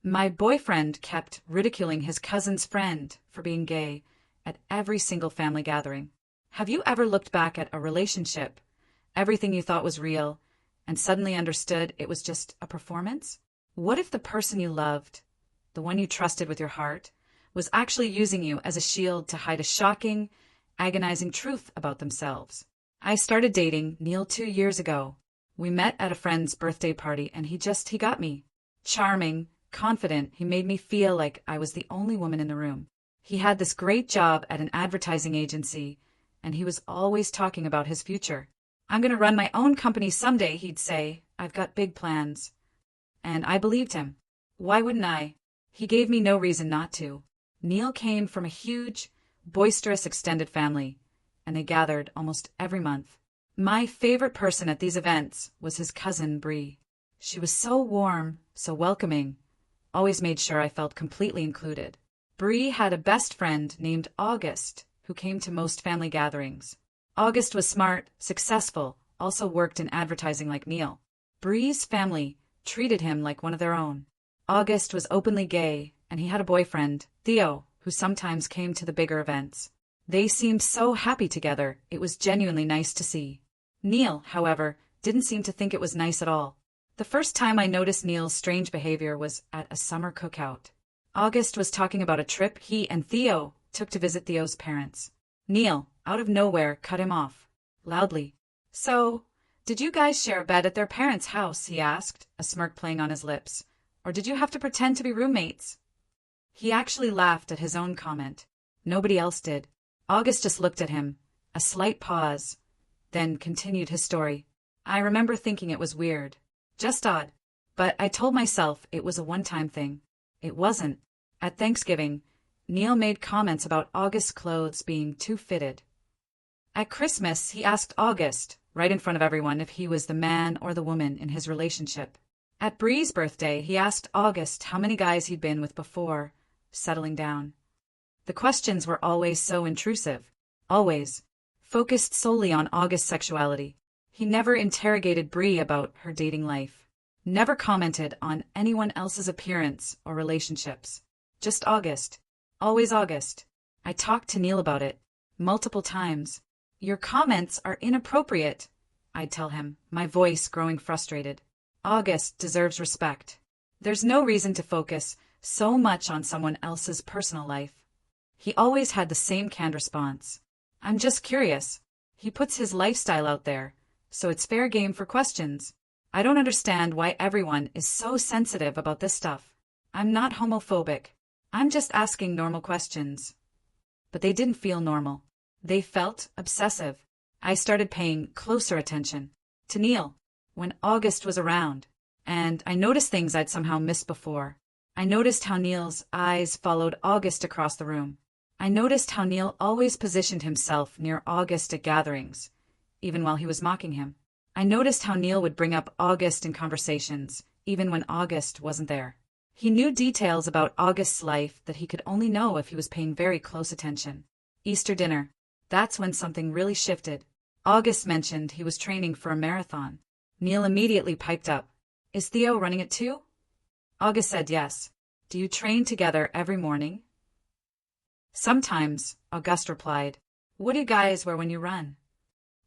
My boyfriend kept ridiculing his cousin's friend for being gay at every single family gathering. Have you ever looked back at a relationship, everything you thought was real, and suddenly understood it was just a performance? What if the person you loved, the one you trusted with your heart, was actually using you as a shield to hide a shocking, agonizing truth about themselves? I started dating Neil 2 years ago. We met at a friend's birthday party and he got me. Charming, confident, he made me feel like I was the only woman in the room. He had this great job at an advertising agency, and he was always talking about his future. I'm going to run my own company someday, he'd say. I've got big plans. And I believed him. Why wouldn't I? He gave me no reason not to. Neil came from a huge, boisterous extended family, and they gathered almost every month. My favorite person at these events was his cousin Bree. She was so warm, so welcoming, always made sure I felt completely included. Bree had a best friend named August, who came to most family gatherings. August was smart, successful, also worked in advertising like Neil. Bree's family treated him like one of their own. August was openly gay, and he had a boyfriend, Theo, who sometimes came to the bigger events. They seemed so happy together, it was genuinely nice to see. Neil, however, didn't seem to think it was nice at all. The first time I noticed Neil's strange behavior was at a summer cookout. August was talking about a trip he and Theo took to visit Theo's parents. Neil, out of nowhere, cut him off, loudly. "So, did you guys share a bed at their parents' house?" he asked, a smirk playing on his lips. "Or did you have to pretend to be roommates?" He actually laughed at his own comment. Nobody else did. August just looked at him, a slight pause, then continued his story. I remember thinking it was weird. Just odd. But I told myself it was a one-time thing. It wasn't. At Thanksgiving, Neil made comments about August's clothes being too fitted. At Christmas, he asked August, right in front of everyone, if he was the man or the woman in his relationship. At Bree's birthday, he asked August how many guys he'd been with before settling down. The questions were always so intrusive. Always. Focused solely on August's sexuality. He never interrogated Bree about her dating life. Never commented on anyone else's appearance or relationships. Just August. Always August. I talked to Neil about it. Multiple times. "Your comments are inappropriate," I'd tell him, my voice growing frustrated. August deserves respect. There's no reason to focus so much on someone else's personal life. He always had the same canned response. "I'm just curious." He puts his lifestyle out there, so it's fair game for questions. I don't understand why everyone is so sensitive about this stuff. I'm not homophobic. I'm just asking normal questions. But they didn't feel normal. They felt obsessive. I started paying closer attention to Neil when August was around, and I noticed things I'd somehow missed before. I noticed how Neil's eyes followed August across the room. I noticed how Neil always positioned himself near August at gatherings, even while he was mocking him. I noticed how Neil would bring up August in conversations, even when August wasn't there. He knew details about August's life that he could only know if he was paying very close attention. Easter dinner. That's when something really shifted. August mentioned he was training for a marathon. Neil immediately piped up. "Is Theo running it too?" August said yes. "Do you train together every morning?" "Sometimes," August replied. "What do you guys wear when you run?"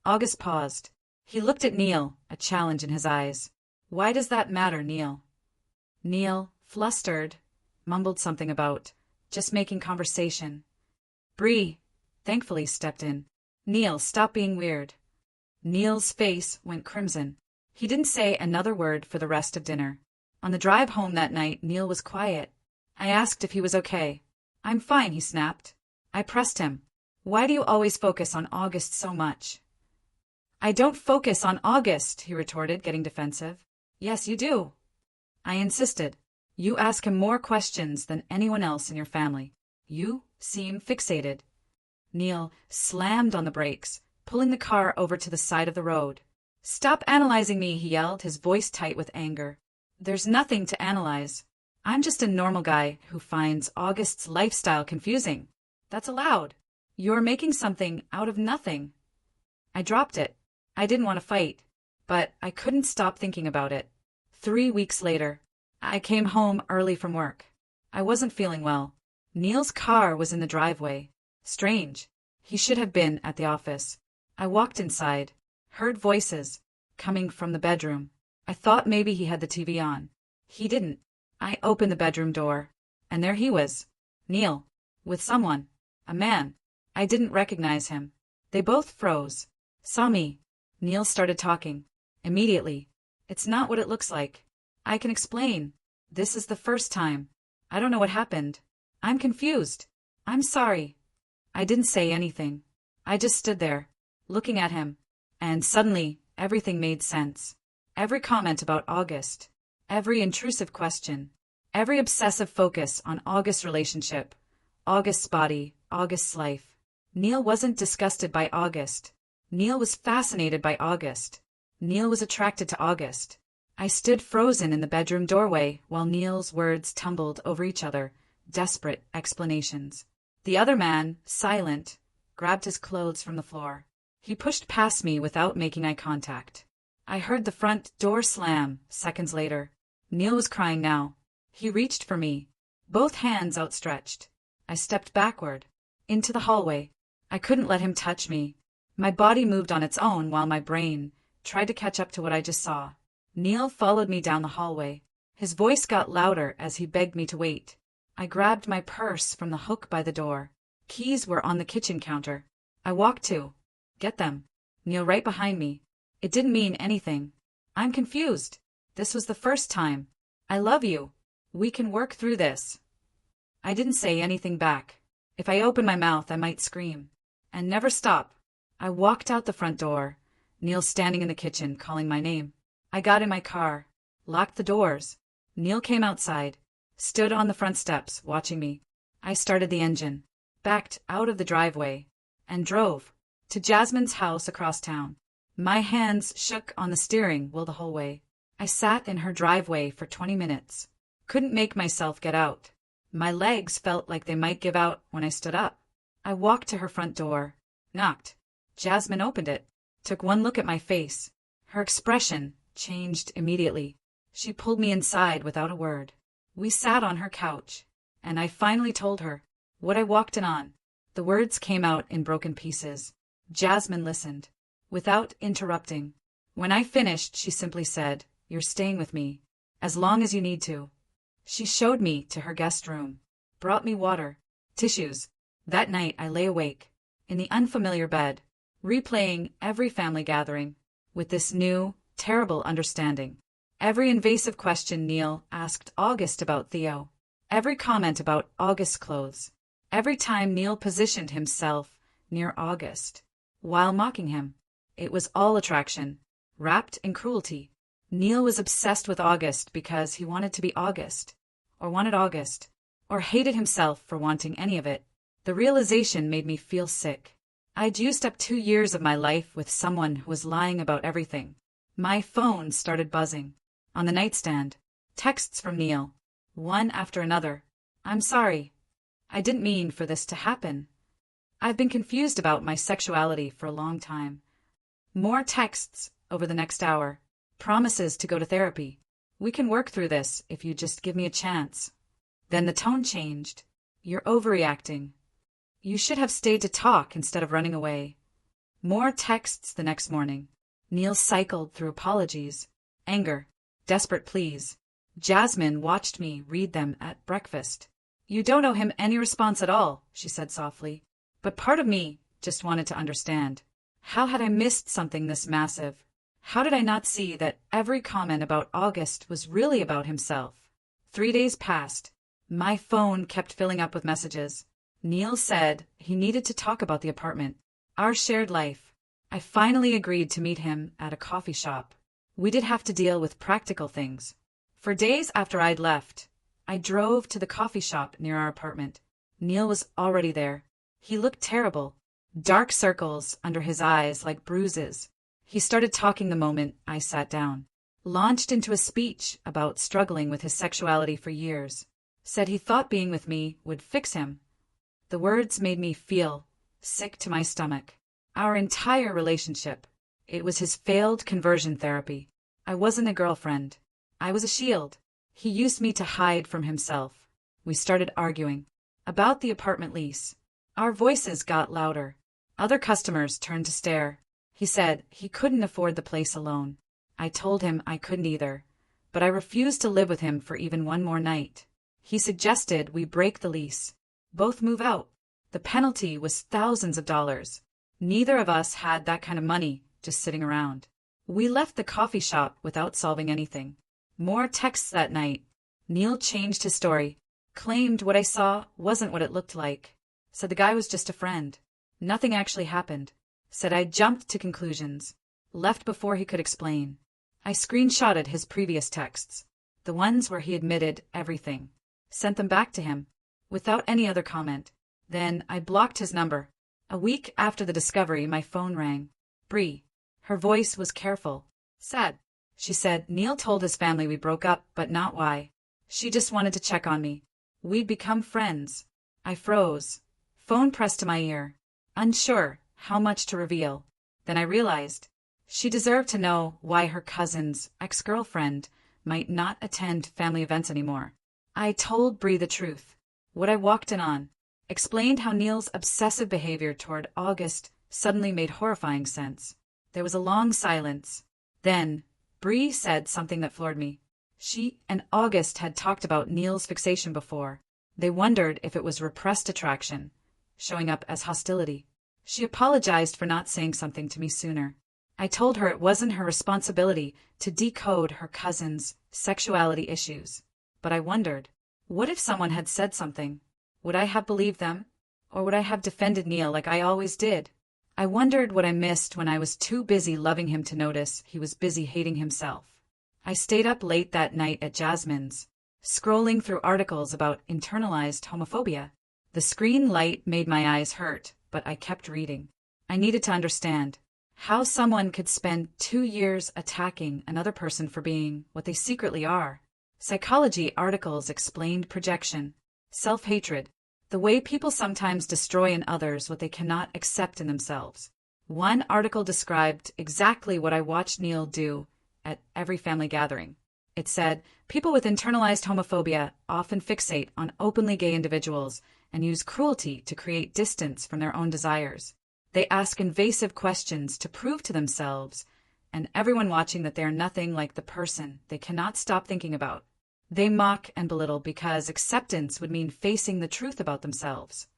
August paused. He looked at Neil, a challenge in his eyes. "Why does that matter, Neil?" Neil, flustered, mumbled something about just making conversation. Bree, thankfully, stepped in. "Neil, stop being weird." Neil's face went crimson. He didn't say another word for the rest of dinner. On the drive home that night, Neil was quiet. I asked if he was okay. "I'm fine," he snapped. I pressed him. "Why do you always focus on August so much?" "I don't focus on August," he retorted, getting defensive. "Yes, you do." I insisted. "You ask him more questions than anyone else in your family. You seem fixated." Neil slammed on the brakes, pulling the car over to the side of the road. "Stop analyzing me," he yelled, his voice tight with anger. "There's nothing to analyze. I'm just a normal guy who finds August's lifestyle confusing. That's allowed. You're making something out of nothing." I dropped it. I didn't want to fight, but I couldn't stop thinking about it. 3 weeks later, I came home early from work. I wasn't feeling well. Neil's car was in the driveway. Strange. He should have been at the office. I walked inside, heard voices coming from the bedroom. I thought maybe he had the TV on. He didn't. I opened the bedroom door, and there he was. Neil. With someone. A man. I didn't recognize him. They both froze. Saw me. Neil started talking. Immediately. It's not what it looks like. I can explain. This is the first time. I don't know what happened. I'm confused. I'm sorry. I didn't say anything. I just stood there, looking at him. And suddenly, everything made sense. Every comment about August. Every intrusive question. Every obsessive focus on August's relationship. August's body. August's life. Neil wasn't disgusted by August. Neil was fascinated by August. Neil was attracted to August. I stood frozen in the bedroom doorway while Neil's words tumbled over each other, desperate explanations. The other man, silent, grabbed his clothes from the floor. He pushed past me without making eye contact. I heard the front door slam seconds later. Neil was crying now. He reached for me, both hands outstretched. I stepped backward, into the hallway. I couldn't let him touch me. My body moved on its own while my brain tried to catch up to what I just saw. Neil followed me down the hallway. His voice got louder as he begged me to wait. I grabbed my purse from the hook by the door. Keys were on the kitchen counter. I walked to get them. Neil right behind me. It didn't mean anything. I'm confused. This was the first time. I love you. We can work through this. I didn't say anything back. If I opened my mouth, I might scream. And never stop. I walked out the front door. Neil standing in the kitchen, calling my name. I got in my car, locked the doors. Neil came outside, stood on the front steps, watching me. I started the engine, backed out of the driveway, and drove to Jasmine's house across town. My hands shook on the steering wheel the whole way. I sat in her driveway for 20 minutes. Couldn't make myself get out. My legs felt like they might give out when I stood up. I walked to her front door, knocked. Jasmine opened it, took one look at my face. Her expression changed immediately. She pulled me inside without a word. We sat on her couch, and I finally told her what I walked in on. The words came out in broken pieces. Jasmine listened, without interrupting. When I finished, she simply said, "You're staying with me, as long as you need to." She showed me to her guest room, brought me water, tissues. That night I lay awake, in the unfamiliar bed, replaying every family gathering, with this new, terrible understanding. Every invasive question Neil asked August about Theo. Every comment about August's clothes. Every time Neil positioned himself near August, while mocking him. It was all attraction, wrapped in cruelty. Neil was obsessed with August because he wanted to be August, or wanted August, or hated himself for wanting any of it. The realization made me feel sick. I'd used up 2 years of my life with someone who was lying about everything. My phone started buzzing. On the nightstand, texts from Neil, one after another. "I'm sorry. I didn't mean for this to happen. I've been confused about my sexuality for a long time." More texts over the next hour. Promises to go to therapy. "We can work through this if you just give me a chance." Then the tone changed. "You're overreacting. You should have stayed to talk instead of running away." More texts the next morning. Neil cycled through apologies, anger, desperate pleas. Jasmine watched me read them at breakfast. "You don't owe him any response at all," she said softly. But part of me just wanted to understand. How had I missed something this massive? How did I not see that every comment about August was really about himself? 3 days passed. My phone kept filling up with messages. Neil said he needed to talk about the apartment, our shared life. I finally agreed to meet him at a coffee shop. We did have to deal with practical things. For days after I'd left, I drove to the coffee shop near our apartment. Neil was already there. He looked terrible. Dark circles under his eyes like bruises. He started talking the moment I sat down. Launched into a speech about struggling with his sexuality for years. Said he thought being with me would fix him. The words made me feel sick to my stomach. Our entire relationship. It was his failed conversion therapy. I wasn't a girlfriend. I was a shield. He used me to hide from himself. We started arguing about the apartment lease. Our voices got louder. Other customers turned to stare. He said he couldn't afford the place alone. I told him I couldn't either, but I refused to live with him for even one more night. He suggested we break the lease, both move out. The penalty was thousands of dollars. Neither of us had that kind of money just sitting around. We left the coffee shop without solving anything. More texts that night. Neil changed his story, claimed what I saw wasn't what it looked like, said the guy was just a friend. Nothing actually happened. Said I jumped to conclusions. Left before he could explain. I screenshotted his previous texts, the ones where he admitted everything. Sent them back to him, without any other comment. Then I blocked his number. A week after the discovery, my phone rang. Bree. Her voice was careful. Sad. She said Neil told his family we broke up, but not why. She just wanted to check on me. We'd become friends. I froze. Phone pressed to my ear. Unsure how much to reveal. Then I realized she deserved to know why her cousin's ex-girlfriend might not attend family events anymore. I told Bree the truth, what I walked in on, explained how Neil's obsessive behavior toward August suddenly made horrifying sense. There was a long silence. Then, Bree said something that floored me. She and August had talked about Neil's fixation before. They wondered if it was repressed attraction, showing up as hostility. She apologized for not saying something to me sooner. I told her it wasn't her responsibility to decode her cousin's sexuality issues. But I wondered, what if someone had said something? Would I have believed them? Or would I have defended Neil like I always did? I wondered what I missed when I was too busy loving him to notice he was busy hating himself. I stayed up late that night at Jasmine's, scrolling through articles about internalized homophobia. The screen light made my eyes hurt, but I kept reading. I needed to understand how someone could spend 2 years attacking another person for being what they secretly are. Psychology articles explained projection, self-hatred, the way people sometimes destroy in others what they cannot accept in themselves. One article described exactly what I watched Neil do at every family gathering. It said, people with internalized homophobia often fixate on openly gay individuals and use cruelty to create distance from their own desires. They ask invasive questions to prove to themselves and everyone watching that they are nothing like the person they cannot stop thinking about. They mock and belittle because acceptance would mean facing the truth about themselves.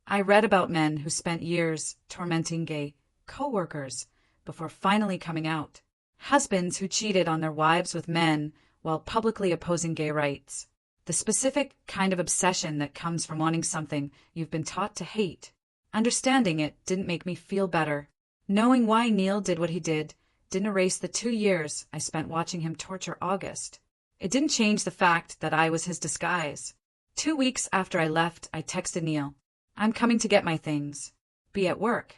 I read about men who spent years tormenting gay co-workers before finally coming out. Husbands who cheated on their wives with men while publicly opposing gay rights. The specific kind of obsession that comes from wanting something you've been taught to hate. Understanding it didn't make me feel better. Knowing why Neil did what he did didn't erase the 2 years I spent watching him torture August. It didn't change the fact that I was his disguise. 2 weeks after I left, I texted Neil, "I'm coming to get my things. Be at work."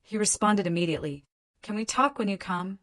He responded immediately, "Can we talk when you come?"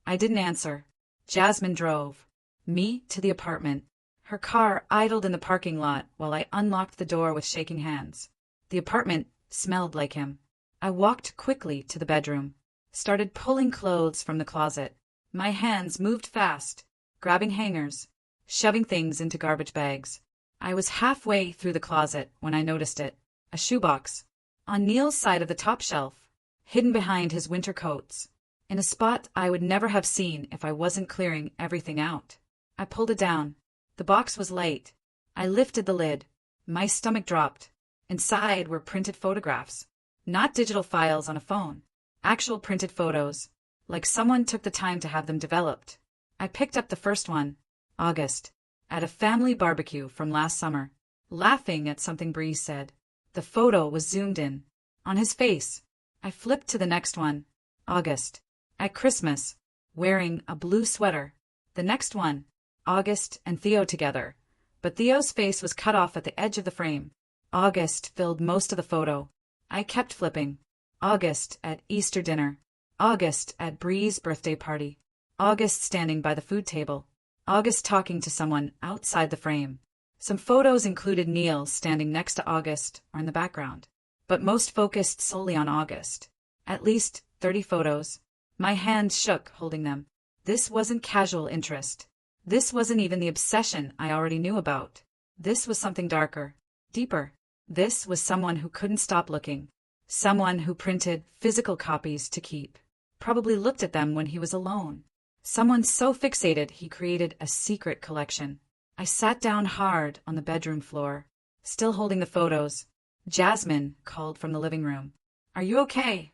I didn't answer. Jasmine drove me to the apartment. Her car idled in the parking lot while I unlocked the door with shaking hands. The apartment smelled like him. I walked quickly to the bedroom, started pulling clothes from the closet. My hands moved fast, grabbing hangers, shoving things into garbage bags. I was halfway through the closet when I noticed it. A shoebox. On Neil's side of the top shelf, hidden behind his winter coats. In a spot I would never have seen if I wasn't clearing everything out. I pulled it down. The box was light. I lifted the lid. My stomach dropped. Inside were printed photographs. Not digital files on a phone. Actual printed photos. Like someone took the time to have them developed. I picked up the first one. August. At a family barbecue from last summer. Laughing at something Bree said. The photo was zoomed in. On his face. I flipped to the next one. August. At Christmas. Wearing a blue sweater. The next one. August and Theo together. But Theo's face was cut off at the edge of the frame. August filled most of the photo. I kept flipping. August at Easter dinner. August at Bree's birthday party. August standing by the food table. August talking to someone outside the frame. Some photos included Neil standing next to August or in the background, but most focused solely on August. At least 30 photos. My hands shook holding them. This wasn't casual interest. This wasn't even the obsession I already knew about. This was something darker, deeper. This was someone who couldn't stop looking. Someone who printed physical copies to keep. Probably looked at them when he was alone. Someone so fixated he created a secret collection. I sat down hard on the bedroom floor, still holding the photos. Jasmine called from the living room. "Are you okay?"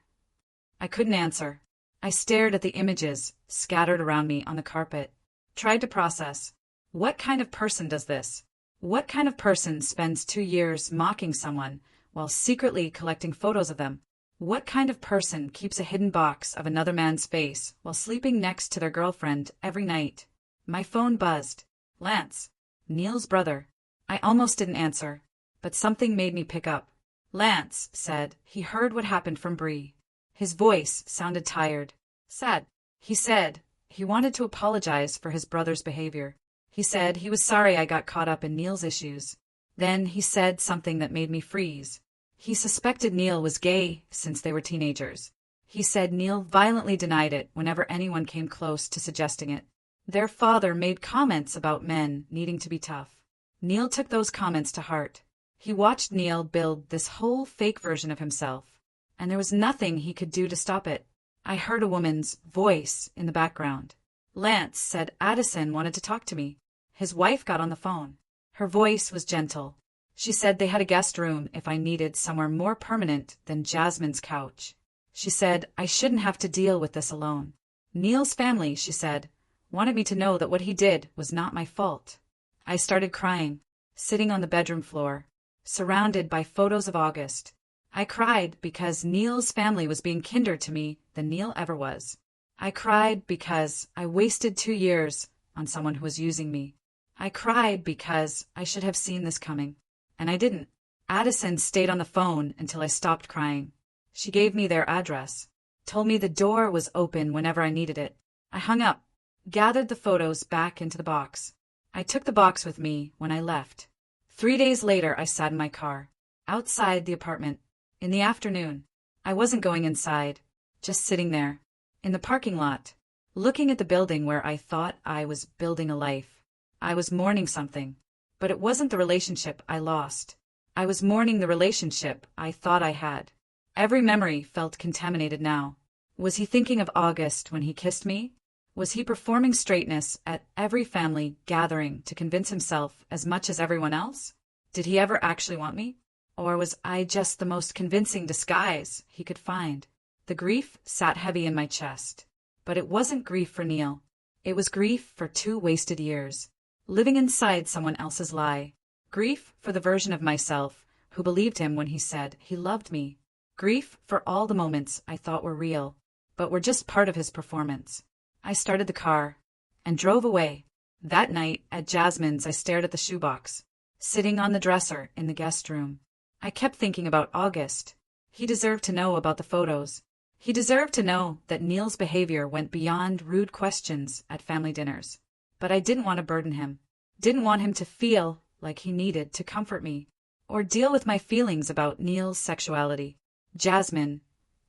I couldn't answer. I stared at the images scattered around me on the carpet. Tried to process. What kind of person does this? What kind of person spends 2 years mocking someone while secretly collecting photos of them? What kind of person keeps a hidden box of another man's face while sleeping next to their girlfriend every night? My phone buzzed. Lance. Neil's brother. I almost didn't answer, but something made me pick up. Lance said he heard what happened from Bree. His voice sounded tired. Sad. He said he wanted to apologize for his brother's behavior. He said he was sorry I got caught up in Neil's issues. Then he said something that made me freeze. He suspected Neil was gay since they were teenagers. He said Neil violently denied it whenever anyone came close to suggesting it. Their father made comments about men needing to be tough. Neil took those comments to heart. He watched Neil build this whole fake version of himself, and there was nothing he could do to stop it. I heard a woman's voice in the background. Lance said Addison wanted to talk to me. His wife got on the phone. Her voice was gentle. She said they had a guest room if I needed somewhere more permanent than Jasmine's couch. She said I shouldn't have to deal with this alone. Neil's family, she said, wanted me to know that what he did was not my fault. I started crying, sitting on the bedroom floor, surrounded by photos of August. I cried because Neil's family was being kinder to me than Neil ever was. I cried because I wasted 2 years on someone who was using me. I cried because I should have seen this coming. And I didn't. Addison stayed on the phone until I stopped crying. She gave me their address, told me the door was open whenever I needed it. I hung up, gathered the photos back into the box. I took the box with me when I left. 3 days later, I sat in my car, outside the apartment. In the afternoon, I wasn't going inside, just sitting there, in the parking lot, looking at the building where I thought I was building a life. I was mourning something. But it wasn't the relationship I lost. I was mourning the relationship I thought I had. Every memory felt contaminated now. Was he thinking of August when he kissed me? Was he performing straightness at every family gathering to convince himself as much as everyone else? Did he ever actually want me? Or was I just the most convincing disguise he could find? The grief sat heavy in my chest. But it wasn't grief for Neil. It was grief for 2 wasted years. Living inside someone else's lie. Grief for the version of myself who believed him when he said he loved me. Grief for all the moments I thought were real, but were just part of his performance. I started the car and drove away. That night at Jasmine's, I stared at the shoebox, sitting on the dresser in the guest room. I kept thinking about August. He deserved to know about the photos. He deserved to know that Neil's behavior went beyond rude questions at family dinners. But I didn't want to burden him. Didn't want him to feel like he needed to comfort me or deal with my feelings about Neil's sexuality. Jasmine,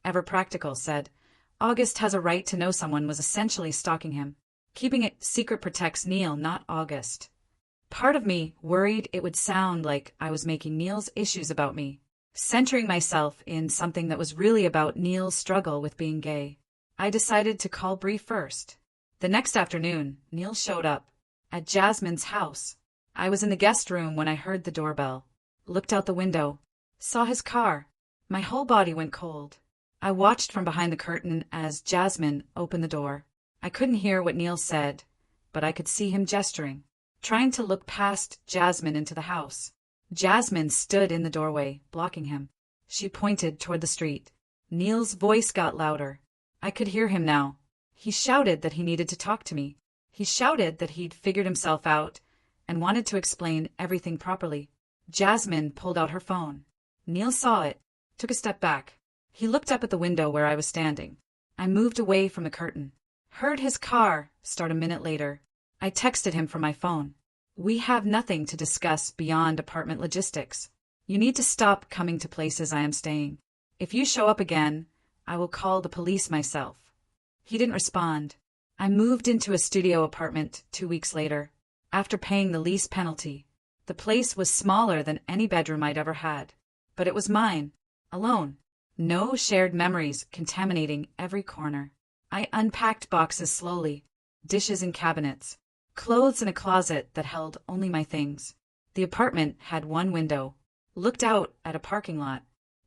ever practical, said August has a right to know someone was essentially stalking him. Keeping it secret protects Neil, not August. Part of me worried it would sound like I was making Neil's issues about me, centering myself in something that was really about Neil's struggle with being gay. I decided to call Bree first. The next afternoon, Neil showed up at Jasmine's house. I was in the guest room when I heard the doorbell, looked out the window, saw his car. My whole body went cold. I watched from behind the curtain as Jasmine opened the door. I couldn't hear what Neil said, but I could see him gesturing, trying to look past Jasmine into the house. Jasmine stood in the doorway, blocking him. She pointed toward the street. Neil's voice got louder. I could hear him now. He shouted that he needed to talk to me. He shouted that he'd figured himself out and wanted to explain everything properly. Jasmine pulled out her phone. Neil saw it, took a step back. He looked up at the window where I was standing. I moved away from the curtain. Heard his car start a minute later. I texted him from my phone. We have nothing to discuss beyond apartment logistics. You need to stop coming to places I am staying. If you show up again, I will call the police myself. He didn't respond. I moved into a studio apartment 2 weeks later, after paying the lease penalty. The place was smaller than any bedroom I'd ever had, but it was mine, alone. No shared memories contaminating every corner. I unpacked boxes slowly, dishes in cabinets, clothes in a closet that held only my things. The apartment had one window, looked out at a parking lot,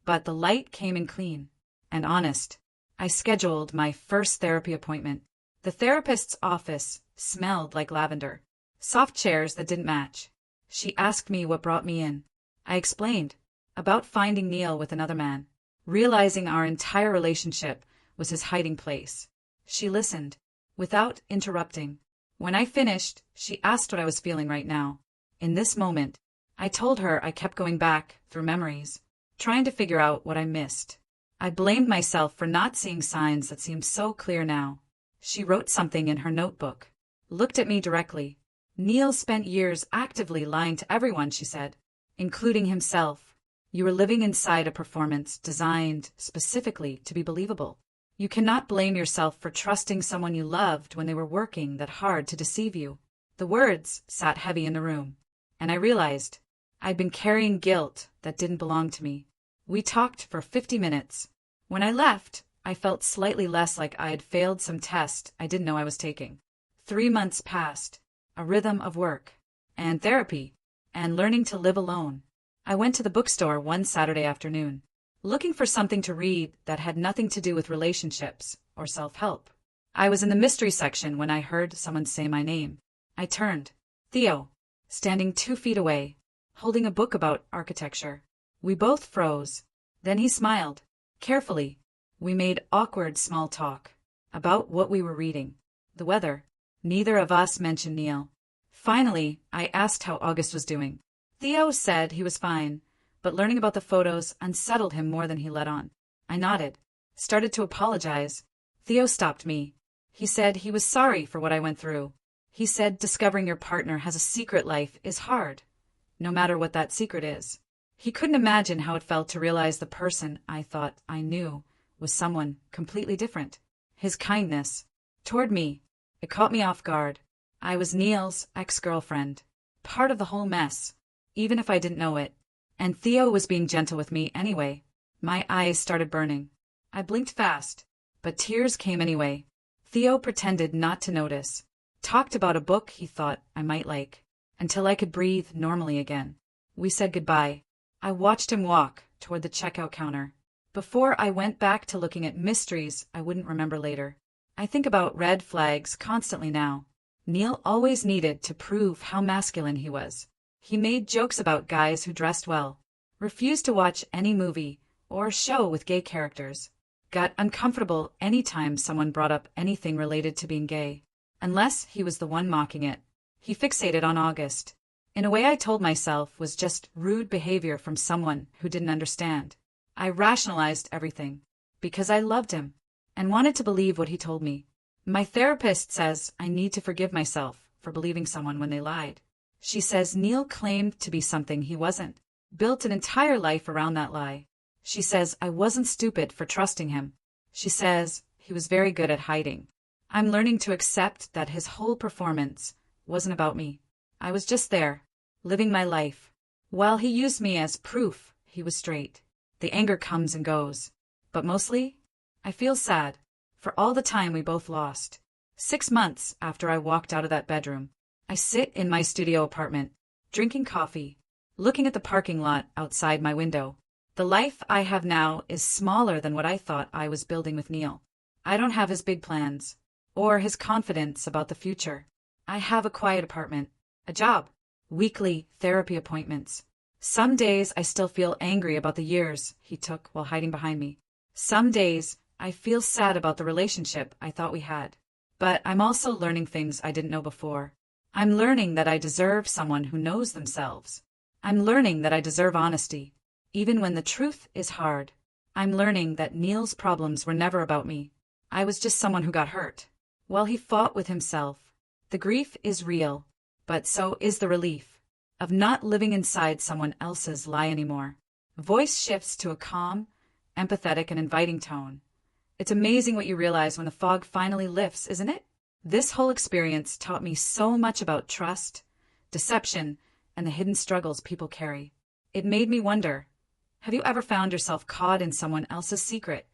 but the light came in clean and honest. I scheduled my first therapy appointment. The therapist's office smelled like lavender, soft chairs that didn't match. She asked me what brought me in. I explained about finding Neil with another man, realizing our entire relationship was his hiding place. She listened, without interrupting. When I finished, she asked what I was feeling right now. In this moment, I told her I kept going back through memories, trying to figure out what I missed. I blamed myself for not seeing signs that seemed so clear now. She wrote something in her notebook, looked at me directly. Neil spent years actively lying to everyone, she said, including himself. You were living inside a performance designed specifically to be believable. You cannot blame yourself for trusting someone you loved when they were working that hard to deceive you. The words sat heavy in the room, and I realized I'd been carrying guilt that didn't belong to me. We talked for 50 minutes. When I left, I felt slightly less like I had failed some test I didn't know I was taking. 3 months passed, a rhythm of work, and therapy, and learning to live alone. I went to the bookstore one Saturday afternoon, looking for something to read that had nothing to do with relationships or self-help. I was in the mystery section when I heard someone say my name. I turned. Theo, standing 2 feet away, holding a book about architecture. We both froze. Then he smiled. Carefully, we made awkward small talk about what we were reading, the weather. Neither of us mentioned Neil. Finally, I asked how August was doing. Theo said he was fine, but learning about the photos unsettled him more than he let on. I nodded, started to apologize. Theo stopped me. He said he was sorry for what I went through. He said discovering your partner has a secret life is hard, no matter what that secret is. He couldn't imagine how it felt to realize the person I thought I knew was someone completely different. His kindness toward me, it caught me off guard. I was Neil's ex-girlfriend, part of the whole mess, even if I didn't know it. And Theo was being gentle with me anyway. My eyes started burning. I blinked fast, but tears came anyway. Theo pretended not to notice, talked about a book he thought I might like, until I could breathe normally again. We said goodbye. I watched him walk toward the checkout counter. Before I went back to looking at mysteries I wouldn't remember later. I think about red flags constantly now. Neil always needed to prove how masculine he was. He made jokes about guys who dressed well, refused to watch any movie or show with gay characters, got uncomfortable anytime someone brought up anything related to being gay, unless he was the one mocking it. He fixated on August, in a way I told myself was just rude behavior from someone who didn't understand. I rationalized everything, because I loved him, and wanted to believe what he told me. My therapist says I need to forgive myself for believing someone when they lied. She says Neil claimed to be something he wasn't, built an entire life around that lie. She says I wasn't stupid for trusting him. She says he was very good at hiding. I'm learning to accept that his whole performance wasn't about me. I was just there, living my life. While he used me as proof he was straight. The anger comes and goes. But mostly, I feel sad for all the time we both lost. 6 months after I walked out of that bedroom, I sit in my studio apartment, drinking coffee, looking at the parking lot outside my window. The life I have now is smaller than what I thought I was building with Neil. I don't have his big plans, or his confidence about the future. I have a quiet apartment, a job, weekly therapy appointments. Some days I still feel angry about the years he took while hiding behind me. Some days I feel sad about the relationship I thought we had. But I'm also learning things I didn't know before. I'm learning that I deserve someone who knows themselves. I'm learning that I deserve honesty, even when the truth is hard. I'm learning that Neil's problems were never about me. I was just someone who got hurt, while he fought with himself. The grief is real, but so is the relief of not living inside someone else's lie anymore. Voice shifts to a calm, empathetic, and inviting tone. It's amazing what you realize when the fog finally lifts, isn't it? This whole experience taught me so much about trust, deception, and the hidden struggles people carry. It made me wonder, have you ever found yourself caught in someone else's secret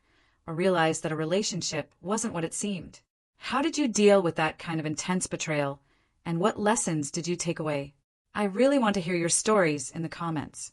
or realized that a relationship wasn't what it seemed? How did you deal with that kind of intense betrayal, and what lessons did you take away? I really want to hear your stories in the comments.